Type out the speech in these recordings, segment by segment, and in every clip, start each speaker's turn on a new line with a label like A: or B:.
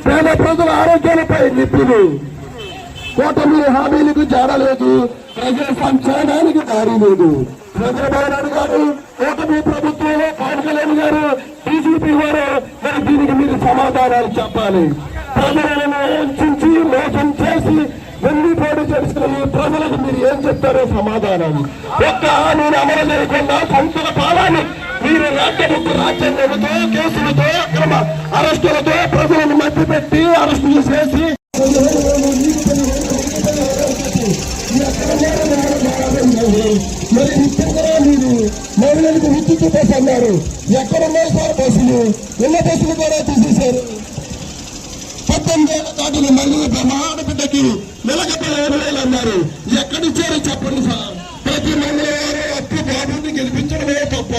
A: పేద ప్రజల ఆరోగ్యాలపై నిప్పులు కూటమి హామీలకు చేరలేదు, ప్రజల సంక్షేమానికి దారి లేదు. చంద్రబాబు నాయుడు గారు, కూటమి ప్రభుత్వంలో పవన్ కళ్యాణ్ గారు, బీజేపీ వారు మరి దీనికి మీరు సమాధానాలు చెప్పాలి. ప్రజలను వంచి మోసం చేసి వెన్నుపోటు చేసిన ఈ ప్రజలకు మీరు ఏం చెప్తారో సమాధానాలు. ఒక్క హామీని అమలు చేయకుండా సంస్థల పాలన మీరు రాజ్యాంగంతో కేసులతో అక్రమ అరెస్టులతో ప్రజలను మధ్యపెట్టి అరెస్టులు చేసి మరి ముఖ్యంగా మీరు మహిళలకు ఉచిత బస్సు అన్నారు. ఎక్కడున్నాయి సార్ బస్సులు? ఉన్న బస్సులు కూడా తీసేశారు. 18 ఏళ్ల దాటిన మహిళల ఆడబిడ్డకి నెలకు 15,000 అన్నారు. ఎక్కడిచ్చారు చెప్పండి సార్? ప్రతి మహిళ అప్పు బాబుని గెలిపించడమే తప్ప.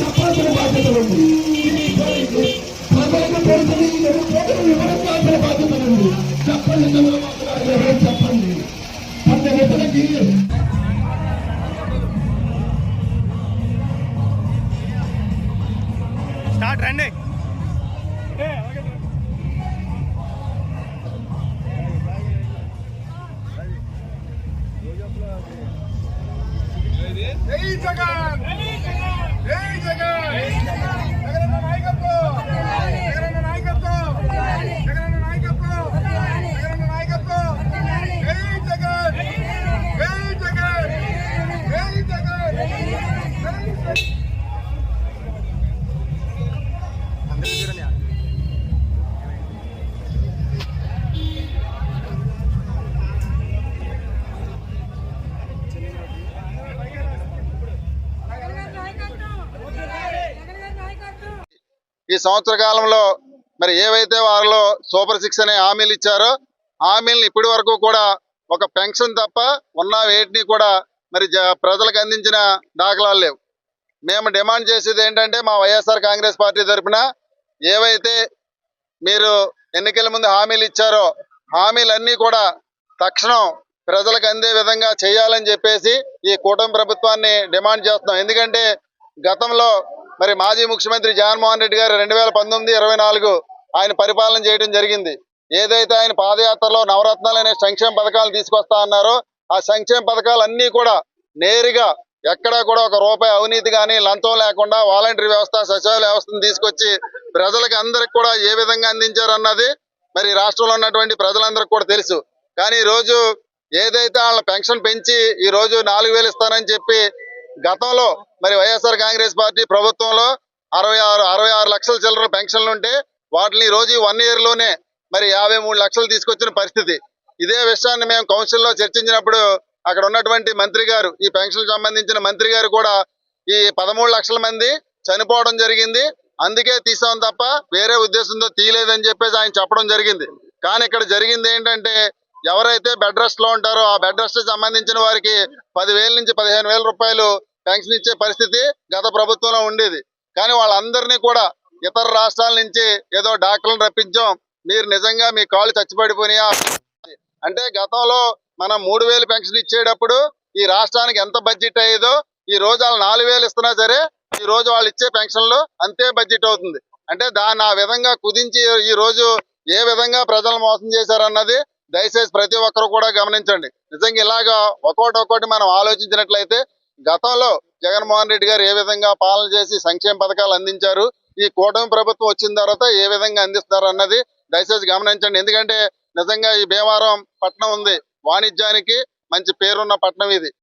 A: చెప్పాల్సిన బాధ్యత ఉంది. ప్రజలకు తెలుసుని వివరించాల్సిన బాధ్యత ఉంది. చెప్పండి చెప్పండి. ప్రతి
B: స్టార్ట్ రండి. జై జగన్, జై జగన్, జగన్ నాయకత్వం, జగన్ నాయకత్వం, జగన్ నాయకత్వం, జగన్ నాయకత్వం. జై జగన్, జై జగన్, జై జగన్, జై జగన్.
C: ఈ సంవత్సర కాలంలో మరి ఏవైతే వారిలో సూపర్ 6 అనే హామీలు ఇచ్చారో హామీలను ఇప్పటి వరకు కూడా ఒక పెన్షన్ తప్ప ఉన్న వేటిని కూడా మరి ప్రజలకు అందించిన దాఖలాలు లేవు. మేము డిమాండ్ చేసేది ఏంటంటే మా వైఎస్ఆర్ కాంగ్రెస్ పార్టీ తరఫున ఏవైతే మీరు ఎన్నికల ముందు హామీలు ఇచ్చారో హామీలన్నీ కూడా తక్షణం ప్రజలకు అందే విధంగా చేయాలని చెప్పేసి ఈ కూటమి ప్రభుత్వాన్ని డిమాండ్ చేస్తున్నాం. ఎందుకంటే గతంలో మరి మాజీ ముఖ్యమంత్రి జగన్మోహన్ రెడ్డి గారు 2019-24 ఆయన పరిపాలన చేయడం జరిగింది. ఏదైతే ఆయన పాదయాత్రలో నవరత్నాలు అనే సంక్షేమ పథకాలు తీసుకొస్తా అన్నారో ఆ సంక్షేమ పథకాలన్నీ కూడా నేరుగా ఎక్కడా కూడా ఒక రూపాయి అవినీతి కానీ లంచం లేకుండా వాలంటరీ వ్యవస్థ, సచివాలయ వ్యవస్థను తీసుకొచ్చి ప్రజలకు అందరికి కూడా ఏ విధంగా అందించారు అన్నది మరి రాష్ట్రంలో ఉన్నటువంటి ప్రజలందరికీ కూడా తెలుసు. కానీ ఈ రోజు ఏదైతే వాళ్ళ పెన్షన్ పెంచి ఈ రోజు 4,000 ఇస్తానని చెప్పి గతంలో మరి వైఎస్ఆర్ కాంగ్రెస్ పార్టీ ప్రభుత్వంలో 66 లక్షల చిల్లర పెన్షన్లు ఉంటే వాటిని ఈ రోజు 1 year లోనే మరి 53 లక్షలు తీసుకొచ్చిన పరిస్థితి. ఇదే విషయాన్ని మేము కౌన్సిల్లో చర్చించినప్పుడు అక్కడ ఉన్నటువంటి మంత్రి గారు, ఈ పెన్షన్ సంబంధించిన మంత్రి గారు కూడా ఈ 13 లక్షల మంది చనిపోవడం జరిగింది, అందుకే తీసాం తప్ప వేరే ఉద్దేశంతో తీయలేదని చెప్పేసి ఆయన చెప్పడం జరిగింది. కానీ ఇక్కడ జరిగింది ఏంటంటే ఎవరైతే బెడ్ రెస్ట్ లో ఉంటారో ఆ బెడ్ రెస్ట్ సంబంధించిన వారికి 10,000 నుంచి 15,000 రూపాయలు పెన్షన్ ఇచ్చే పరిస్థితి గత ప్రభుత్వంలో ఉండేది. కానీ వాళ్ళందరినీ కూడా ఇతర రాష్ట్రాల నుంచి ఏదో డాక్టర్లను రప్పించాం, మీరు నిజంగా మీ కాళ్ళు చచ్చిపడిపోయినాయా అంటే గతంలో మనం 3,000 పెన్షన్ ఇచ్చేటప్పుడు ఈ రాష్ట్రానికి ఎంత బడ్జెట్ అయ్యేదో ఈ రోజు వాళ్ళు 4,000 ఇస్తున్నా సరే ఈ రోజు వాళ్ళు ఇచ్చే పెన్షన్లు అంతే బడ్జెట్ అవుతుంది. అంటే దాన్ని ఆ విధంగా కుదించి ఈ రోజు ఏ విధంగా ప్రజలు మోసం చేశారన్నది దయచేసి ప్రతి ఒక్కరు కూడా గమనించండి. నిజంగా ఇలాగా ఒక్కోటి మనం ఆలోచించినట్లయితే గతంలో జగన్మోహన్ రెడ్డి గారు ఏ విధంగా పాలన చేసి సంక్షేమ పథకాలు అందించారు, ఈ కూటమి ప్రభుత్వం వచ్చిన తర్వాత ఏ విధంగా అందిస్తారు అన్నది దయచేసి గమనించండి. ఎందుకంటే నిజంగా ఈ భీమవరం పట్టణం ఉంది, వాణిజ్యానికి మంచి పేరున్న పట్టణం ఇది.